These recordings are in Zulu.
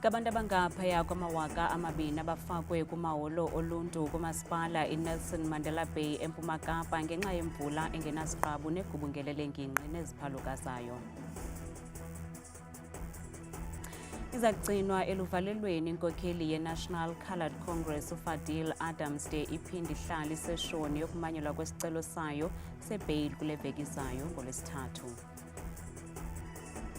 Kabantu abangaphaya kwamawaka amabini abafakwe kumaholo oluntu kumasipala iNelson Mandela Bay eMpuma Kapa ngenxa yemvula engenasiqabu negubungelele ngingqi neziphalukazayo. Iza kugcinwa eluvalelweni inkokheli ye-National Coloured Congress uFadil Adams de iphinde ihlale iseshoni yokumanyelwa kwesicelo sayo sebail kule veki izayo ngoLwesithathu.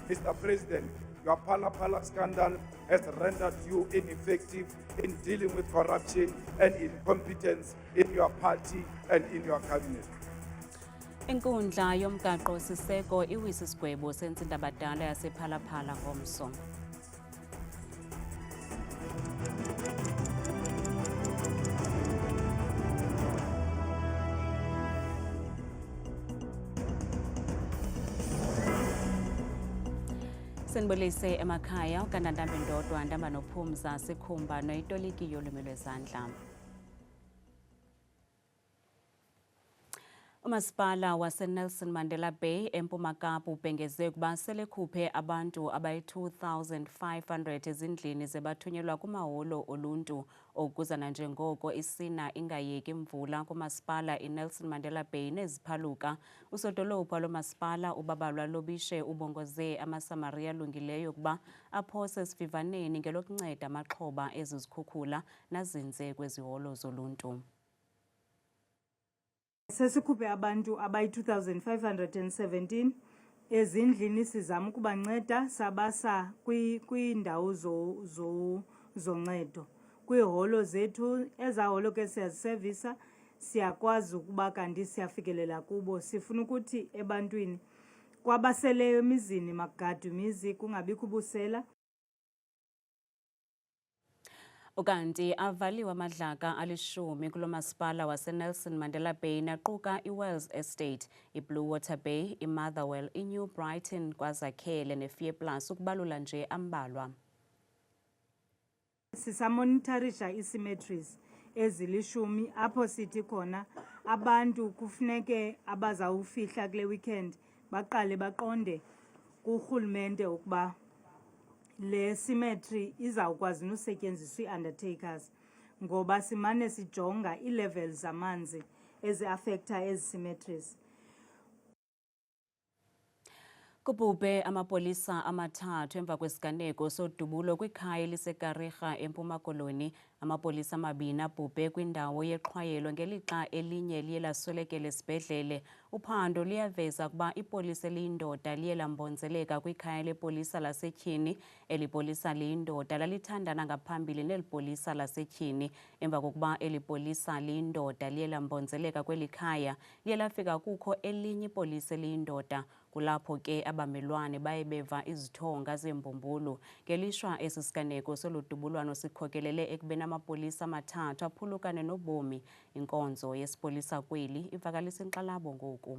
Mr. President, your Phala scandal has rendered you ineffective in dealing with corruption and incompetence in your party and in your cabinet. Inkundla yomgaqo siseko iwisa isigwebo sentsindabadala yasePhalaphala ngomso. Senibulise emakhaya ukanandambe ndodwa ndamba nophumza sikhumba noyitoliki yolwimi lwezandla. Umasipala waseNelson Mandela Bay eMpuma Kapa ubhengeze ukuba selekhuphe abantu abayi-2,500 ezindlini zebathunyelwa kumaholo oluntu okuzana njengoko isina ingayeki imvula kumasipala iNelson Mandela Bay neziphaluka. Usodolophu lomasipala ubabalwa lobishe ubongoze amaSamaria alungileyo ukuba aphose esivivaneni ngelokunceda amaxhoba ezizikhukhula nazinze kweziholo zoluntu. Sesikhuphe abantu abayi-2,517 ezindlini sizama ukubanceda sabasa kwiindawo zoncedo kwiiholo zethu. Ezaholo ke siyazisevisa, siyakwazi ukuba kanti siyafikelela kubo. Sifuna ukuthi ebantwini kwabaseleyo emizini makugadwe imizi kungabikho ubusela. Ukanti avaliwe amadlaka alishumi kulo masipala waseNelson Mandela Bay naquka iWells Estate, iBlue Water Bay, iMotherwell, iNew Brighton kwaZakhele neFearplus ukubalula nje ambalwa. Sisamonitorisha ii-cemeteries ezilishumi apho sithi khona abantu kufuneke abazawufihla kule weekend baqale baqonde kurhulumente ukuba le cemetery izawukwazi nosetyenziswa ii-undertakers ngoba simane sijonga ii-levels zamanzi ezi-affecta ezi cemeteries. Kubhubhe amapolisa amathathu emva kwesiganeko sodubulo kwikhaya eliseKarega eMpuma Koloni. Amapolisa amabini abhubhe kwindawo yexhwayelo ngelixa elinye liye laswelekela esibhedlele. Uphando liyaveza ukuba ipolisa eliyindoda liye lambonzeleka kwikhaya lepolisa lasetyhini. Eli polisa liyindoda lalithandana ngaphambili neli polisa lasetyhini. Emva kokuba eli polisa liyindoda liye lambonzeleka kweli khaya, liye lafika kukho elinye ipolisa eliyindoda. Kulapho ke abamelwane baye beva izithonga zembumbulu. Ngelishwa esi siganeko soludubulwano sikhokelele ekubeni amapolisa amathathu aphulukane nobomi. Inkonzo yesipolisa kweli ivakalisa inkxalabo ngoku.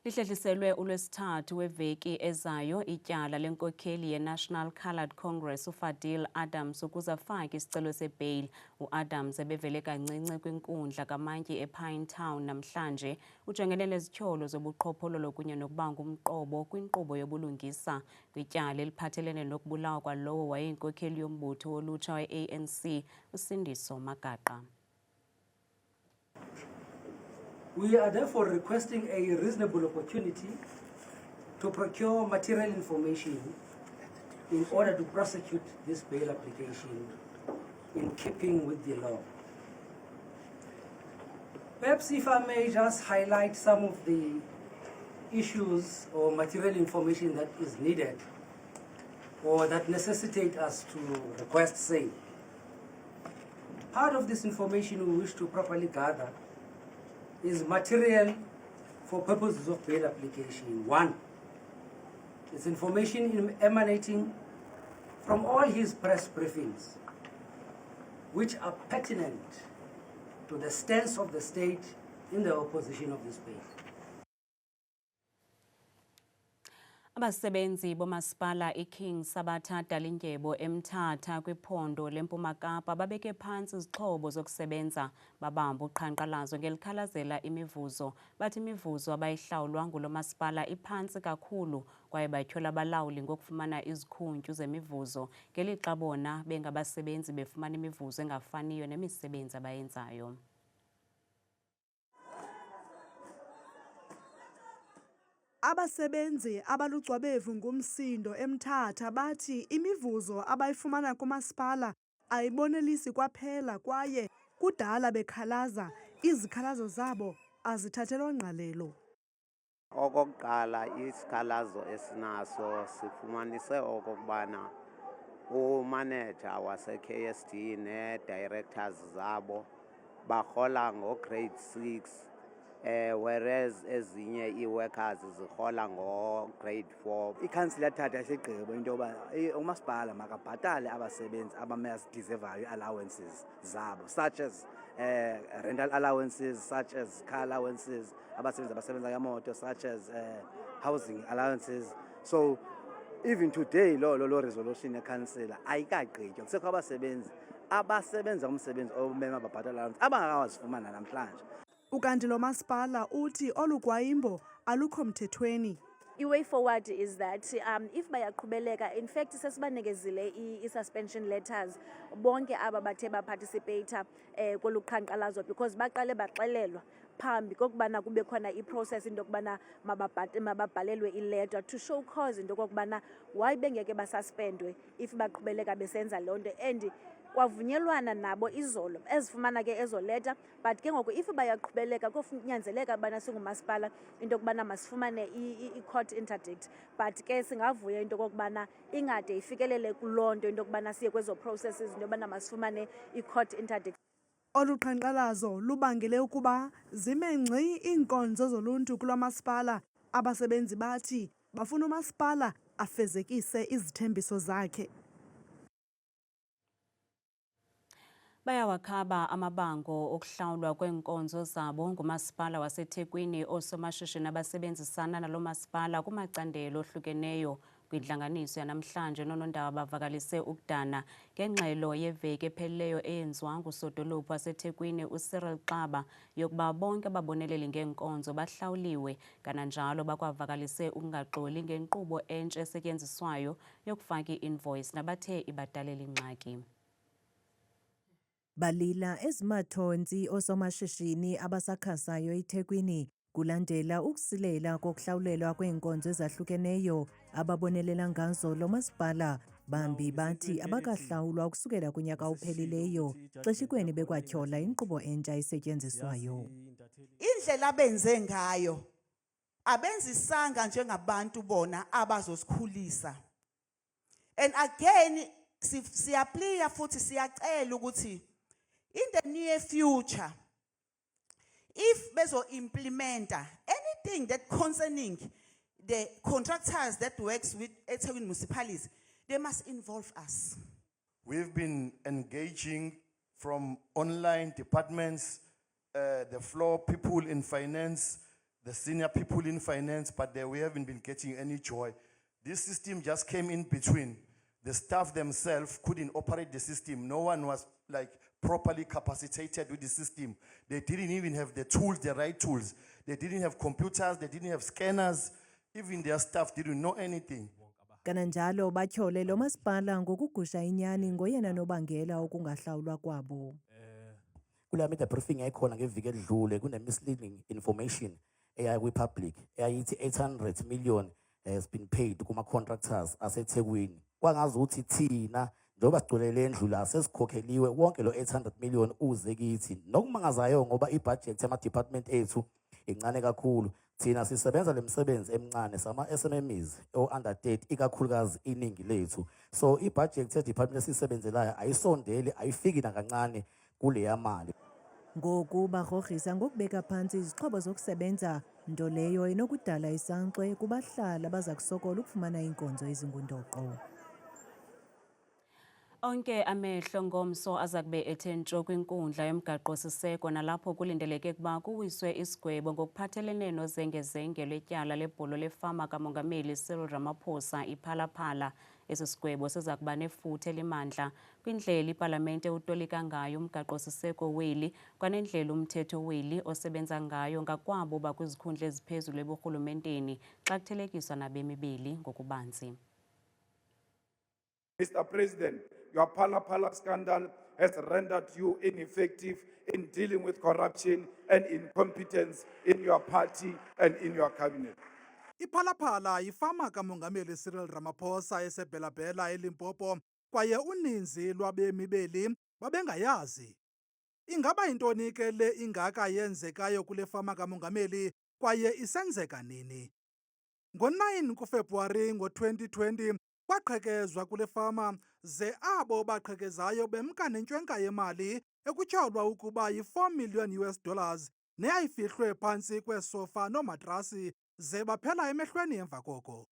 Lihlehliselwe uLwesithathu weveki ezayo ityala lenkokheli ye-National Coloured Congress uFadil Adams ukuze afake isicelo sebail. UAdams ebevele kancinci kwinkundla kamantyi ePinetown namhlanje ujongene nezityholo zobuqhophololo kunye nokubanga umqobo kwinkqubo yobulungisa kwityala eliphathelene nokubulawa kwalowo wayeyinkokheli yombutho wolutsha we-ANC uSindiso Magaqa. We are therefore requesting a reasonable opportunity to procure material information in order to prosecute this bail application in keeping with the law. Perhaps if I may just highlight some of the issues or material information that is needed or that necessitate us to request same. Part of this information we wish to properly gather is material for purposes of bail application. One, it's information emanating from all his press briefings, which are pertinent to the stance of the state in the opposition of this bail. Abasebenzi bomasipala iKing Sabatha Dalindyebo eMthatha kwiphondo leMpuma Kapa babeke phantsi izixhobo zokusebenza babamba uqhankqalazo ngelikhalazela imivuzo. Bathi imivuzo abayihlawulwa ngulo masipala iphantsi kakhulu kwaye batyhola abalawuli ngokufumana izikhuntyu zemivuzo ngelixa bona bengabasebenzi befumana imivuzo engafaniyo nemisebenzi abayenzayo. Abasebenzi abalugcwabevu ngumsindo eMthatha bathi imivuzo abayifumana kumasipala ayibonelisi kwaphela kwaye kudala bekhalaza izikhalazo zabo azithathelwa ngqalelo. Okokuqala isikhalazo esinaso sifumanise okokubana umanager wase-KSD ne-directors zabo barhola ngo-grade 6 whereas ezinye ii-workers zirhola ngo-grade 4. Ikhansila yathatha isigqibo into yoba umasipala makabhatale abasebenzi abamasidizevayo allowances zabo such as rental allowances, such as car allowances, abasebenzi abasebenza ngemoto, such as housing allowances. So even today lo resolution ekhansila ayikagqitywa, kusekho abasebenza umsebenzi omema babhatala allowance abangakawazifumana namhlanje. Ukanti lo masipala uthi olugwayimbo alukho mthethweni. I-way forward is that if bayaqhubeleka, in fact sesibanekezile i-suspension letters bonke aba bathe baparticipate kolu qhankqalazo because baqale baxelelwa phambi kokubana kube khona i-process into yokubana mababhalelwe ileta to show cause into yokubana why bengeke basuspendwe if baqhubeleka besenza loo nto. And kwavunyelwana nabo izolo ezifumana ke ezo leta, but ke ngoku if bayaqhubeleka kofunyanzeleka ubana singumasipala into yokubana masifumane i-court interdict, but ke singavuya into yokubana ingade ifikelele kuloo nto into yokubana siye kwezo processes into yokubana masifumane i-court interdict. Olu qhankqalazo lubangele ukuba zime ngxi iinkonzo zoluntu kulo masipala. Abasebenzi bathi bafuna umasipala afezekise izithembiso zakhe. Bayawakhaba amabango okuhlawulwa kweenkonzo zabo ngumasipala waseThekwini. Oosomashishini abasebenzisana nalo masipala kumacandelo ohlukeneyo kwintlanganiso yanamhlanje noonondaba bavakalise ukudana ngengxelo yeveki ephelileyo eyenziwa ngusodolophu waseThekwini uCyril Xaba yokuba bonke ababoneleli ngeenkonzo bahlawuliwe. Kananjalo bakwavakalise ukungaxoli ngenkqubo entsha esetyenziswayo yokufaka i-invoice nabathe ibadalela ingxaki. Balila ezimathontsi osomashishini abasakhasayo eThekwini kulandela ukusilela kokuhlawulelwa kweenkonzo ezahlukeneyo ababonelela ngazo lo masipala. Bambi bathi abakahlawulwa ukusukela kunyaka ophelileyo, xeshikweni bekwatyhola inkqubo entsha esetyenziswayo. Indlela abenze ngayo abenzisanga njengabantu bona abazosikhulisa. And again siyapliya futhi siyacela ukuthi in the near future, if bezo implementa anything that concerning the contractors that works with eThekwini municipalities, they must involve us. We've been engaging from online departments, the floor people in finance, the senior people in finance, but we haven't been getting any joy. This system just came in between. The staff themselves couldn't operate the system. No one was properly capacitated with the system. They didn't even have the tools, the right tools. They didn't have computers, they didn't have scanners. Even their staff didn't know anything. Kananjalo batyhole lo masipala ngokugusha inyani ngoyena nobangela ukungahlawulwa kwabo. Kule media briefing ekhona ngeviki edlule misleading information eya kwi-public eyayithi 800 million has been paid kuma-contractors aseThekwini. Kwangazi ukuthi thina njengoba sigculele endlula sesikhokheliwe wonke lo 800 million uze kithi. Nokumangazayo ngoba ibudget yama-department ethu incane kakhulu. Thina sisebenza lemsebenzi emncane sama-SMMEs o-under 30 ikakhulukazi iningi lethu. So ibudget ye-department esisebenzelayo ayisondeli ayifiki nakancane kuleya mali. Ngoku bagrogrisa ngokubeka phantsi izixhobo zokusebenza, nto leyo inokudala isankxwe kubahlali abaza kusokola ukufumana iinkonzo ezingundoqo. Onke amehlo ngomso aza kube ethe ntsho kwinkundla yomgaqo-siseko nalapho kulindeleke ukuba kuwiswe isigwebo ngokuphathelene nozengezenge lwetyala lebholo lefama kamongameli Cyril Ramaphosa iPhala-Phala. Esi sigwebo siza kuba nefuthe elimandla kwindlela ipalamente utolika ngayo umgaqo-siseko weli kwanendlela umthetho weli osebenza ngayo ngakwabo bakwizikhundla eziphezulu eburhulumenteni xa kuthelekiswa nabemi beli ngokubanzi. Mr. President, your Phala scandal has rendered you ineffective in dealing with corruption and incompetence in your party and in your cabinet. Iphala-Phala yifama kamongameli Cyril Ramaphosa esebhela-bhela eLimpopo kwaye uninzi lwabemi beli babengayazi. Ingaba yintoni ke le ingaka yenzekayo kule fama kamongameli kwaye isenzeka nini? Ngo-9 kuFebruwari ngo-2020 kwaqhekezwa kule fama ze abo baqhekezayo bemka nentwenka yemali ekutyholwa ukuba yi-4 million US$ neyayifihlwe phantsi kwesofa noomatrasi ze baphela emehlweni emva koko.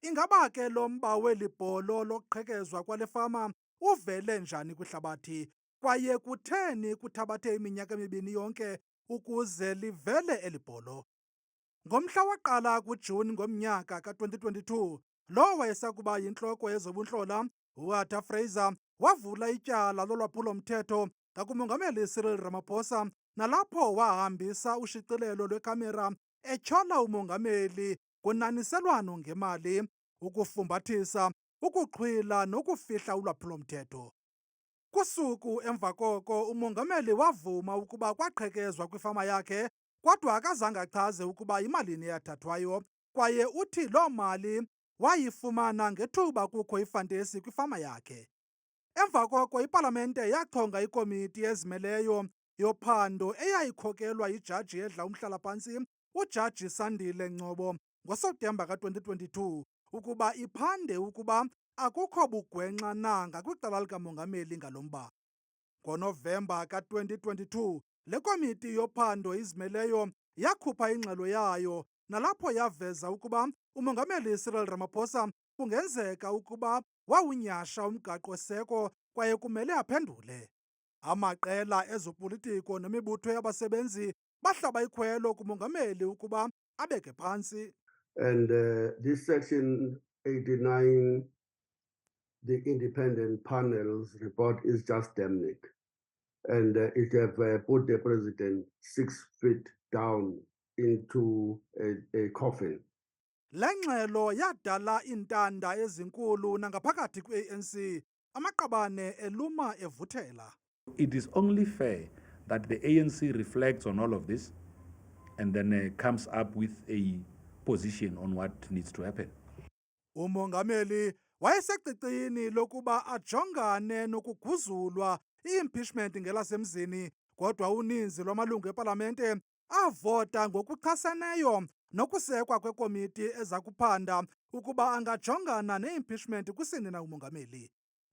Ingaba ke lo mba weli bholo lokuqhekezwa kwale fama uvele njani kwihlabathi kwaye kutheni kuthabathe iminyaka emibini yonke ukuze livele eli bholo? Ngomhla woqala kuJuni ngomnyaka ka-2022, lo wayesakuba yintloko yezobunhlola uArthur Fraser wavula ityala lolwaphulo-mthetho ngakumongameli Cyril Ramaphosa nalapho wahambisa ushicilelo lwekhamera etyhola umongameli ngonaniselwano ngemali, ukufumbathisa, ukuxhwila nokufihla ulwaphulo-mthetho. Kusuku emva koko umongameli wavuma ukuba kwaqhekezwa kwifama yakhe kodwa akazange achaze ukuba yimalini eyathathwayo kwaye uthi loo mali wayifumana ngethuba kukho ifantesi kwifama yakhe. Emva koko ipalamente yachonga ikomiti ezimeleyo yophando eyayikhokelwa yijaji edla umhlala-phantsi uJaji Sandile Ngcobo ngoSeptemba ka-2022 ukuba iphande ukuba akukho bugwenxa na ngakwicala likamongameli ngalo mba. NgoNovemba ka-2022 le komiti yophando izimeleyo yakhupha ingxelo yayo nalapho yaveza ukuba umongameli Cyril Ramaphosa kungenzeka ukuba wawunyhasha umgaqo-seko kwaye kumele aphendule. Amaqela ezopolitiko nemibutho yabasebenzi bahlaba ikhwelo kumongameli ukuba abeke phantsi. And this section 89, the independent panel's report is just damning. And it have put the president 6 feet down into a coffin. Le ngxelo yadala iintanda ezinkulu nangaphakathi kwi-ANC, amaqabane eluma evuthela. It is only fair that the ANC reflects on all of this and then comes up with a position on what needs to happen. Umongameli wayesecicini lokuba ajongane nokuguzulwa i-impeachment ngelasemzini, kodwa uninzi lwamalungu epalamente avota ngokuchaseneyo nokusekwa kwekomiti eza kuphanda ukuba angajongana ne-impeachment kusini na umongameli.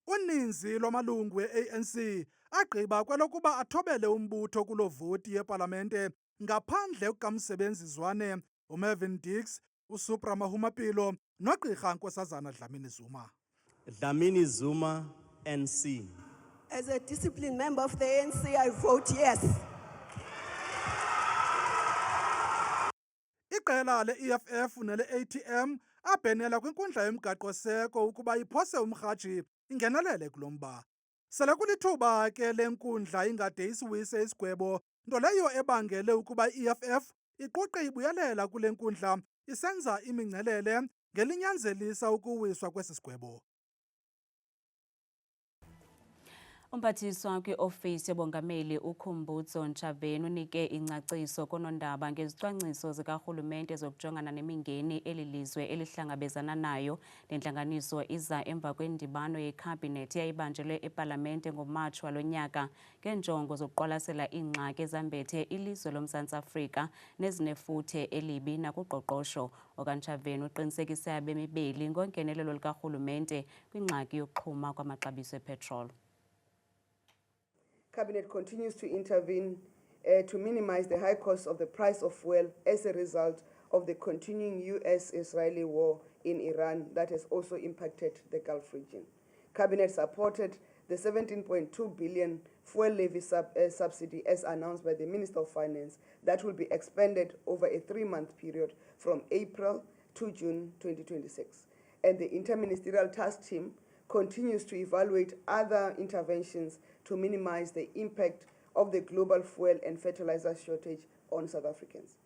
Uninzi lwamalungu e-ANC agqiba kwelokuba athobele umbutho kuloo voti yepalamente ngaphandle kukamsebenzi Zwane, uMervin Dix, uSupra Mahumapelo noGqirha Nkosazana Dlamini Zuma. Dlamini Zuma, NC. As a disciplined member of the ANC, I vote yes. Iqela le-EFF nele-ATM abhenela kwinkundla yomgaqo-seko ukuba iphose umrhaji ingenelele kulo mba. Sele kulithuba ke le nkundla ingade isiwise isigwebo, nto leyo ebangele ukuba i-EFF iquqe ibuyelela kule nkundla isenza imingcelele ngelinyanzelisa ukuwiswa kwesi sigwebo. Umphathiswa kwi-ofisi yobongameli uKhumbudzo Ntshavheni unike ingcaciso koonondaba ngezicwangciso zikarhulumente zokujongana nemingeni eli lizwe elihlangabezana nayo. Le ntlanganiso iza emva kwendibano yekhabhinethi eyayibanjelwe epalamente ngoMatshi walo nyaka ngeenjongo zokuqwalasela iingxaki ezambethe ilizwe loMzantsi Afrika nezinefuthe elibi nakuqoqosho. OkaNtshavheni uqinisekise abemi beli ngongenelelo likarhulumente kwingxaki yokuxhuma kwamaxabiso epetrol. Cabinet continues to intervene to minimize the high cost of the price of fuel as a result of the continuing US-Israeli war in Iran that has also impacted the Gulf region. Cabinet supported the 17.2 billion fuel levy subsidy as announced by the Minister of Finance that will be expanded over a 3-month period from April to June 2026. And the Interministerial Task Team continues to evaluate other interventions to minimize the impact of the global fuel and fertilizer shortage on South Africans.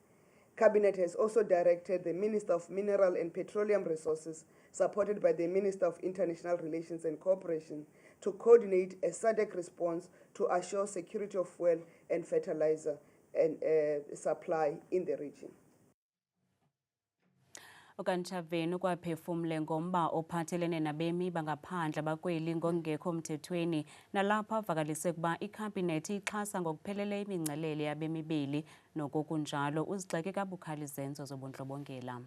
Cabinet has also directed the Minister of Mineral and Petroleum Resources, supported by the Minister of International Relations and Cooperation, to coordinate a SADC response to assure security of fuel and fertilizer and supply in the region. Okantshaveni ukwaphefumle ngomba ophathelene nabemi bangaphandle bakweli ngokungekho mthethweni nalapho avakalise ukuba ikhabhinethi ixhasa ngokuphelele imingcelele yabemi beli nokokunjalo uzigxeke kabukhali izenzo zobundlobongela.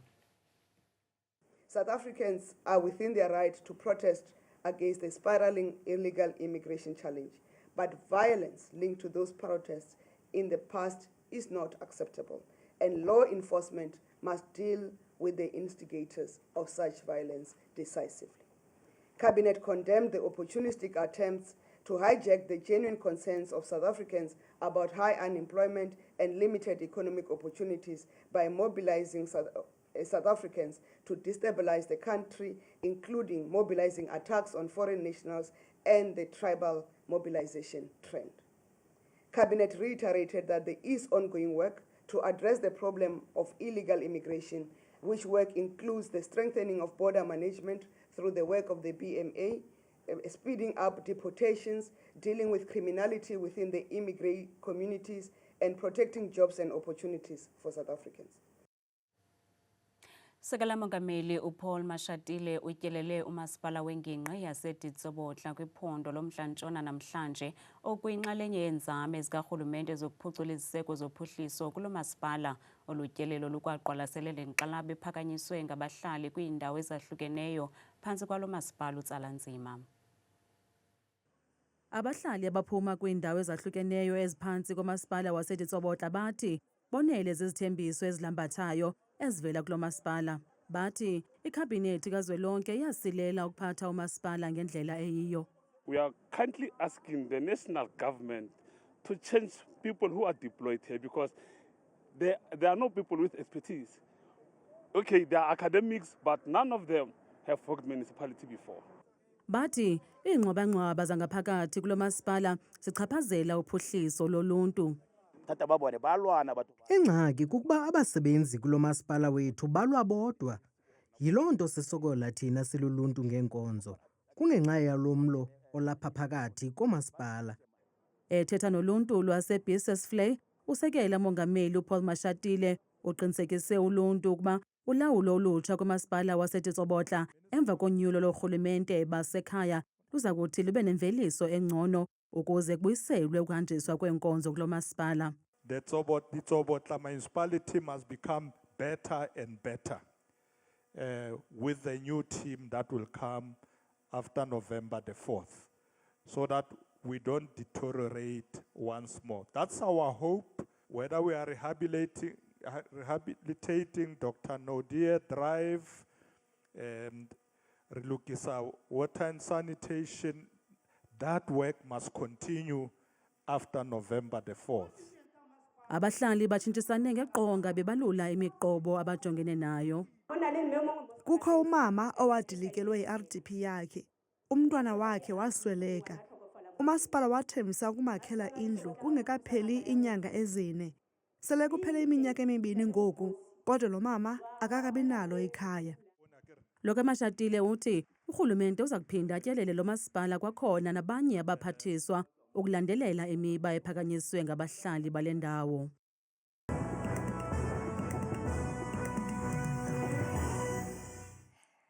South Africans are within their right to protest against the spiraling illegal immigration challenge, but violence linked to those protests in the past is not acceptable, and law enforcement must deal with the instigators of such violence decisively. Cabinet condemned the opportunistic attempts to hijack the genuine concerns of South Africans about high unemployment and limited economic opportunities by mobilizing South Africans to destabilize the country, including mobilizing attacks on foreign nationals and the tribal mobilization trend. Cabinet reiterated that there is ongoing work to address the problem of illegal immigration, which work includes the strengthening of border management through the work of the BMA, speeding up deportations, dealing with criminality within the immigrant communities, and protecting jobs and opportunities for South Africans. Sekela Mongameli uPaul Mashatile utyelele umasipala wengingqi yaseDitsobotla kwiphondo lomntla-ntshona namhlanje okuyinxalenye yeenzame zikarhulumente zokuphucula iziseko zophuhliso kulo masipala. Olutyelelo lukwaqwalaselele inkxalabo ephakanyiswe ngabahlali kwiindawo ezahlukeneyo phantsi kwalo masipala utsala nzima. Abahlali abaphuma kwiindawo ezahlukeneyo eziphantsi komasipala waseDitsobotla bathi bonele zizithembiso ezilambathayo ezivela kulo masipala. Bathi ikhabhinethi kazwelonke yasilela ukuphatha umasipala ngendlela eyiyo. We are kindly asking the national government to change people who are deployed here because there are no people with expertise. Okay, there are academics, but none of them have worked municipality before. Bathi iingxwaba-ngxwaba zangaphakathi kulo masipala zichaphazela uphuhliso loluntu. Ingxaki kukuba abasebenzi kulo masipala wethu balwa bodwa. Yiloo nto sisokola thina siluluntu ngeenkonzo, kungenxa yalomlo olapha phakathi komasipala. Ethetha noluntu lwaseBusinessflay, usekela Mongameli uPaul Mashatile uqinisekise uluntu ukuba ulawulo olutsha kumasipala waseDitsobotla emva konyulo lorhulumente basekhaya luza kuthi lube nemveliso engcono ukuze kubuyiselwe ukuhanjiswa kweenkonzo kulo masipala. The Ditsobotla municipality must become better and better with the new team that will come after November the 4th, so that we don't deteriorate once more. That's our hope, whether we are rehabilitating Dr. Nodia Drive and Relukisa water and sanitation. That work must continue after November the 4th. Abahlali batshintshisane ngeqonga bebalula imiqobo abajongene nayo. Kukho umama owadilikelwe i-RDP yakhe. Umntwana wakhe wasweleka. Umasipala wathembisa ukumakhela indlu kungekapheli inyanga ezine. Sele kuphele iminyaka emibini ngoku, kodwa lo mama akakabi nalo ikhaya. Lo kaMashatile uthi urhulumente uza kuphinda atyelele lo masipala kwakhona nabanye abaphathiswa ukulandelela imiba ephakanyiswe ngabahlali bale ndawo.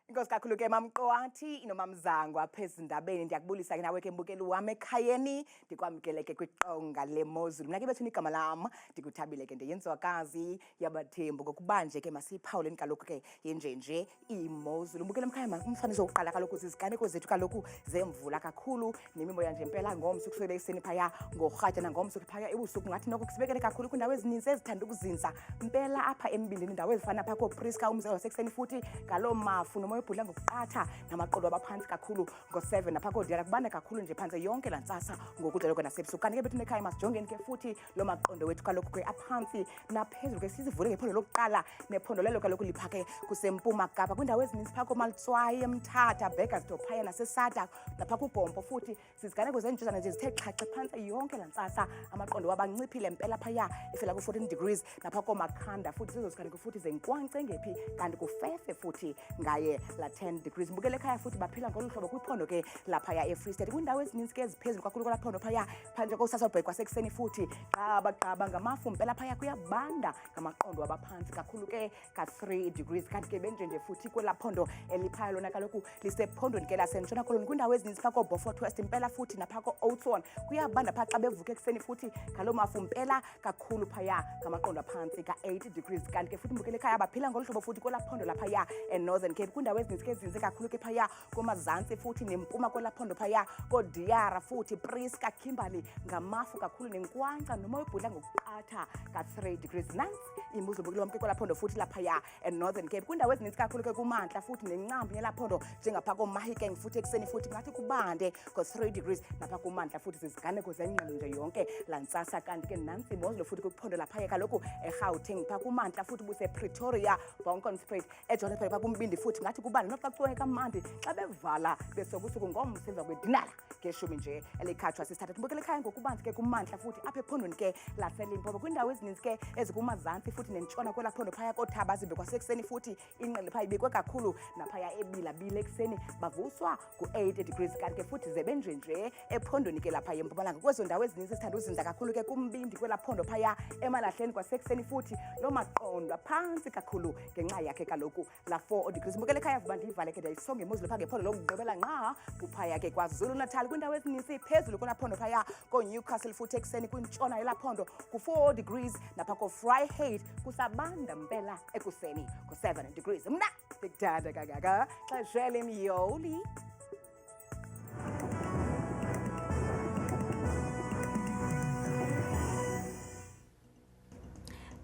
Inkosi kakhulu ke mamqowathi inomamzango apha ezindabeni. Ndiyakubulisa ke nawe ke mbukeli wam ekhayeni, ndikwamkele ke kwiqonga lemozulu. Mna ke bethuna igama lam ndikuthabile ke ndiyenzwakazi yabathembu ngokubanje ke masiyiphawuleni kaloku ke yenjenje imozulu. Mbukeli mkhaya umfaniso wokuqala kaloku ziziganeko zethu kaloku zemvula kakhulu nemimoya nje impela ngomso kusukela eseni phaya ngorhatya nangomso phaya ebusuku ngathi noko kusibekele kakhulu kwiindawo ezininzi ezithanda ukuzinza mpela apha embindini indawo ezifana apha kooPriska umzi wasekuseni futhi ngaloo mafu nomoya ebhudla ngokuqatha namaqondo abaphantsi kakhulu ngo-7 napha koodiyara kubanda kakhulu nje phantse yonke laa ntsasa ngokudla kwe nasebusuku kanti ke bethuna ekhaya masijongeni ke futhi loo maqondo wethu kaloku ke aphantsi naphezulu ke sizivule ngephondo lokuqala nephondo lelo kaloku lipha ke kusempuma kapa kwiindawo ezininzi phaa komalitswayi emthatha Bakersdorp phaya nasesada napha kugompo futhi siziganeko zenjuzana nje zithe xhaxhe phantse yonke laa ntsasa amaqondo wabanciphile mpela phaya ifela ku-14 degrees napha komakhanda futhi zizo ziganeko futhi zenkwankce ngephi kanti kufefe futhi ngaye la 10 degrees mbukele ekhaya futhi baphila ngolu hlobo kwiphondo ke laphaya eFree State kwiindawo ezininzi ke eziphezulu kakhulu kwelaa phondo phaya phantse kosasobhek kwasekuseni futhi qaba ngamafu mpela phaya kuyabanda ngamaqondo abaphantsi kakhulu ke ka-3 degrees kanti ke benjenje futhi kwelaa phondo eliphaya lona kaloku lisephondweni ke lasentshona koloni kwiindawo ezininzi phaa koBeaufort West mpela futhi naphaa ko-Oudtshoorn kuyabanda phaa xa bevuke ekuseni futhi ngaloo mafu mpela kakhulu phaya ngamaqondo aphantsi ka-8 degrees kanti ke futhi mbukele ekhaya baphila ngolu hlobo futhi kwelaa phondo laphaya eNorthern Cape kwiindawo ezininzi ke ezinze kakhulu ke phaya komazantsi futhi nempuma kwelaa phondo phaya koDiara futhi Priska Kimberley ngamafu kakhulu nenkwankca nomoya obhudla ngokuqatha ka-3 degrees nantsi imozulu mbukele wamke kwelaa phondo futhi laphaya eNorthern Cape kwiindawo ezininzi kakhulu ke kumantla futhi nencambi yelaa phondo njengaphaa koMahikeng futhi ekuseni futhi ngathi kubande ngo-3 degrees naphaa kumantla futhi ziziganeko zengqele nje yonke laa ntsasa kanti ke nantsi imozulu futhi kwiphondo laphaya kaloku eGauteng phaa kumantla futhi busePretoria Bronkhortspruit eJohannesburg phaa kumbindi futhi ngathi kubande noxa kucweke kamandi xa bevala besokusuku ngomso emva kwedinara ngeshumi nje elikhatshwa sisithathu mbukele ekhaya ngokubanzi ke kumantla futhi apha ephondweni ke laseLimpopo kwiindawo ezininzi ke ezikumazantsi futhi nentshona kwelaa phondo phaya kooThaba zive kwasekuseni futhi inqele phaya ibekwe kakhulu naphaya ebilabile ekuseni bavuswa ku-8 degrees kanti ke futhi zebenjenje ephondweni ke lapha empumalanga kwezo ndawo ezininzi esithanda uzinza kakhulu ke kumbindi kwelaa phondo phaya emalahleni kwasekuseni futhi loo maqondo aphantsi kakhulu ngenxa yakhe kaloku la 4 degrees mbukele ekhaya vuba ndiyivale ke ndiyayisonga imozulu phaa ngephondo lokugqibela nqa kuphaya ke KwaZulu Natal kwiindawo ezininzi phezulu kwelaa phondo phaya koNewcastle futhi ekuseni kwintshona yelaa phondo ku-4 degrees napha koVryheid kusabanda mpela ekuseni ku-7 degrees mna ndikudada kangaka xeshele myoli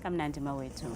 kamnandi mawethu